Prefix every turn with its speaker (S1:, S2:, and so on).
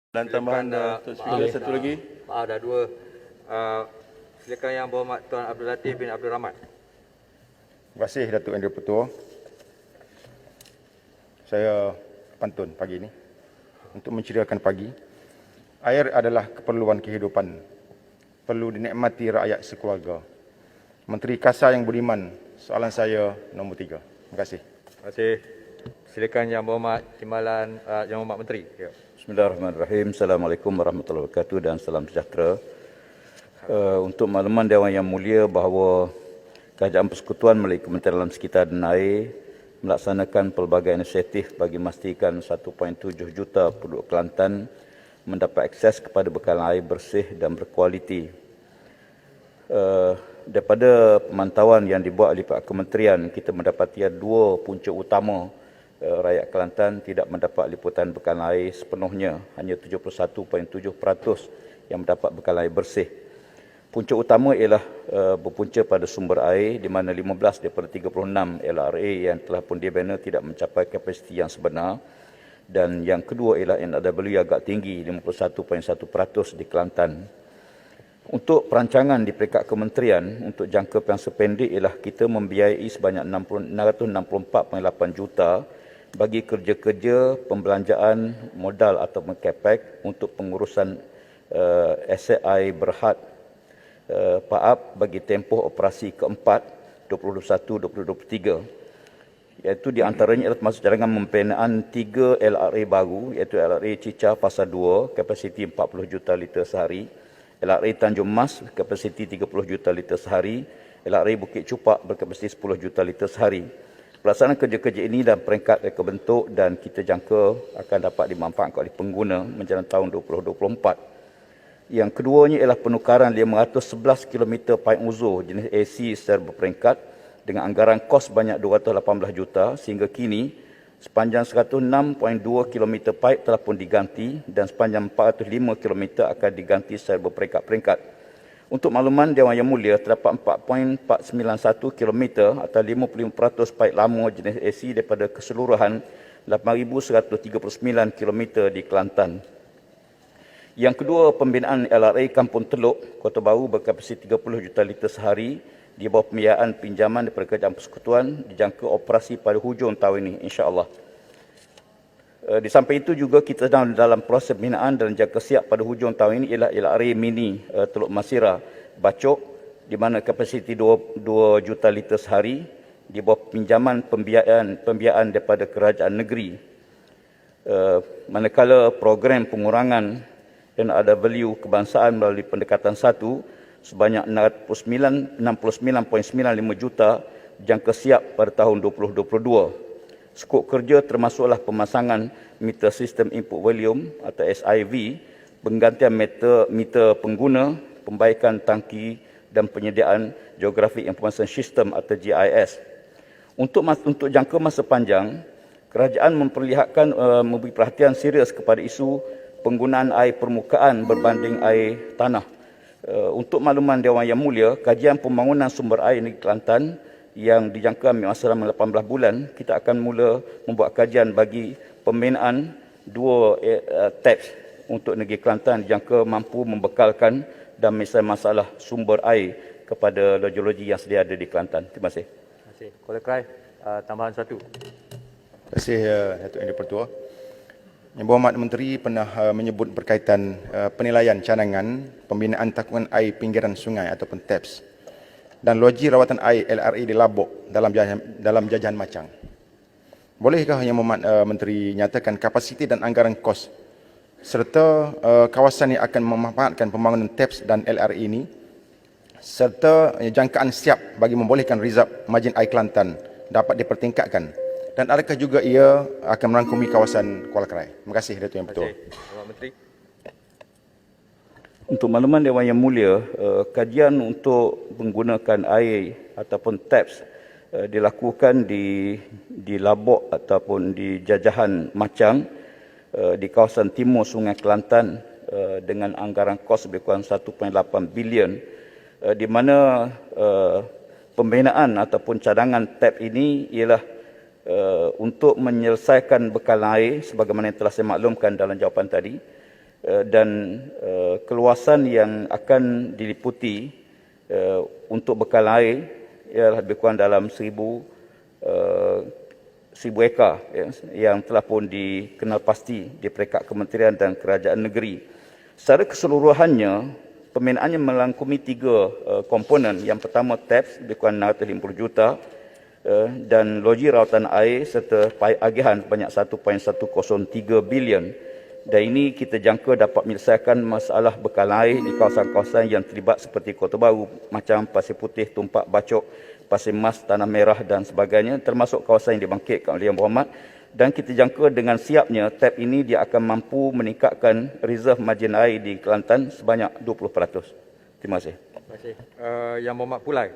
S1: Dan tambahan Untuk Speaker satu lagi.
S2: Ada dua. Silakan Yang Berhormat Tuan Abdul Latif bin Abdul Rahman.
S3: Terima kasih Datuk Yang Di-Pertua. Saya pantun pagi ini untuk menceriakan pagi. Air adalah keperluan kehidupan. Perlu dinikmati rakyat sekeluarga. Menteri Kasar yang budiman, soalan saya nombor 3. Terima kasih.
S2: Terima kasih. Silakan Yang Berhormat Timbalan Yang Berhormat Menteri. Ya.
S4: Bismillahirrahmanirrahim. Assalamualaikum warahmatullahi wabarakatuh dan salam sejahtera. Untuk makluman Dewan Yang Mulia bahawa Kerajaan Persekutuan melalui Kementerian Alam Sekitar dan Air melaksanakan pelbagai inisiatif bagi memastikan 1.7 juta penduduk Kelantan mendapat akses kepada bekalan air bersih dan berkualiti. Daripada pemantauan yang dibuat oleh Pihak Kementerian, kita mendapati ada dua punca utama rakyat Kelantan tidak mendapat liputan bekalan air sepenuhnya, hanya 71.7% yang mendapat bekalan air bersih. Punca utama ialah berpunca pada sumber air di mana 15 daripada 36 LRA yang telah pun dibina tidak mencapai kapasiti yang sebenar, dan yang kedua ialah NRW agak tinggi 51.1% di Kelantan. Untuk perancangan di peringkat kementerian untuk jangka yang sependek ialah kita membiayai sebanyak 664.8 juta bagi kerja-kerja pembelanjaan modal atau capex untuk pengurusan aset air berhad PAAP bagi tempoh operasi keempat 2021-2023, iaitu di antaranya adalah termasuk cadangan pembinaan 3 LRA baru, iaitu LRA Cica Fasa 2 kapasiti 40 juta liter sehari, LRA Tanjung Mas kapasiti 30 juta liter sehari, LRA Bukit Cupak berkapasiti 10 juta liter sehari. Pelaksanaan kerja-kerja ini dalam peringkat reka bentuk dan kita jangka akan dapat dimanfaatkan oleh pengguna menjelang tahun 2024. Yang keduanya ialah penukaran 511 km paip uzur jenis AC secara berperingkat dengan anggaran kos banyak 218 juta sehingga kini sepanjang 106.2 km paip telah pun diganti dan sepanjang 405 km akan diganti secara berperingkat-peringkat. Untuk makluman Dewan Yang Mulia, terdapat 4.491 km atau 55% paip lama jenis AC daripada keseluruhan 8,139 km di Kelantan. Yang kedua, pembinaan LRA Kampung Teluk, Kota Baru berkapasiti 30 juta liter sehari di bawah pembiayaan pinjaman daripada Kerajaan Persekutuan dijangka operasi pada hujung tahun ini, insya-Allah. Di samping itu juga kita sedang dalam proses pembinaan dan jangka siap pada hujung tahun ini ialah LRA Mini Teluk Masira Bacok di mana kapasiti 2 juta liter sehari di bawah pinjaman pembiayaan daripada kerajaan negeri. Manakala program pengurangan dan ada value kebangsaan melalui pendekatan 1 sebanyak 69.95 juta jangka siap pada tahun 2022. Skop kerja termasuklah pemasangan meter sistem input volume atau SIV, penggantian meter pengguna, pembaikan tangki dan penyediaan Geographic Information System atau GIS. Untuk jangka masa panjang, kerajaan memberi perhatian serius kepada isu penggunaan air permukaan berbanding air tanah. Untuk makluman Dewan Yang Mulia, kajian pembangunan sumber air negeri Kelantan yang dijangka ambil masa selama 18 bulan, kita akan mula membuat kajian bagi pembinaan 2 taps untuk negeri Kelantan dijangka mampu membekalkan dan menyelesaikan masalah sumber air kepada loji-loji yang sedia ada di Kelantan. Terima kasih.
S2: Terima kasih. Kuala Krai, tambahan 1.
S3: Terima kasih Datuk Yang Di-Pertua. Yang Berhormat Menteri pernah menyebut berkaitan penilaian cadangan pembinaan takungan air pinggiran sungai ataupun TAPS dan loji rawatan air LRA di Labok dalam jajahan Macang. Bolehkah Yang Berhormat Menteri nyatakan kapasiti dan anggaran kos serta kawasan yang akan memanfaatkan pembangunan TAPS dan LRA ini serta jangkaan siap bagi membolehkan rizab margin air Kelantan dapat dipertingkatkan, dan adakah juga ia akan merangkumi kawasan Kuala Krai? Terima kasih Datuk Yang Pertua.
S2: Terima Menteri.
S4: Untuk makluman Dewan Yang Mulia, kajian untuk menggunakan air ataupun TAPS dilakukan di Labok ataupun di jajahan Macang di kawasan timur Sungai Kelantan dengan anggaran kos lebih kurang 1.8 bilion, di mana pembinaan ataupun cadangan TAP ini ialah untuk menyelesaikan bekalan air sebagaimana yang telah saya maklumkan dalam jawapan tadi, dan keluasan yang akan diliputi untuk bekal air ialah lebih kurang dalam 1,000 ekar yang telah pun dikenal pasti di peringkat kementerian dan kerajaan negeri. Secara keseluruhannya, pembinaannya melangkumi 3 komponen. Yang pertama TAPS lebih kurang 650 juta dan loji rawatan air serta agihan banyak 1.103 bilion. Dan ini kita jangka dapat menyelesaikan masalah bekal air di kawasan-kawasan yang terlibat seperti Kota Baru, macam Pasir Putih, Tumpak, Bacok, Pasir Mas, Tanah Merah dan sebagainya, termasuk kawasan yang dibangkitkan oleh Yang Berhormat. Dan kita jangka dengan siapnya TAP ini dia akan mampu meningkatkan reserve margin air di Kelantan sebanyak 20%. Terima kasih.
S2: Terima kasih. Yang Berhormat Pulai.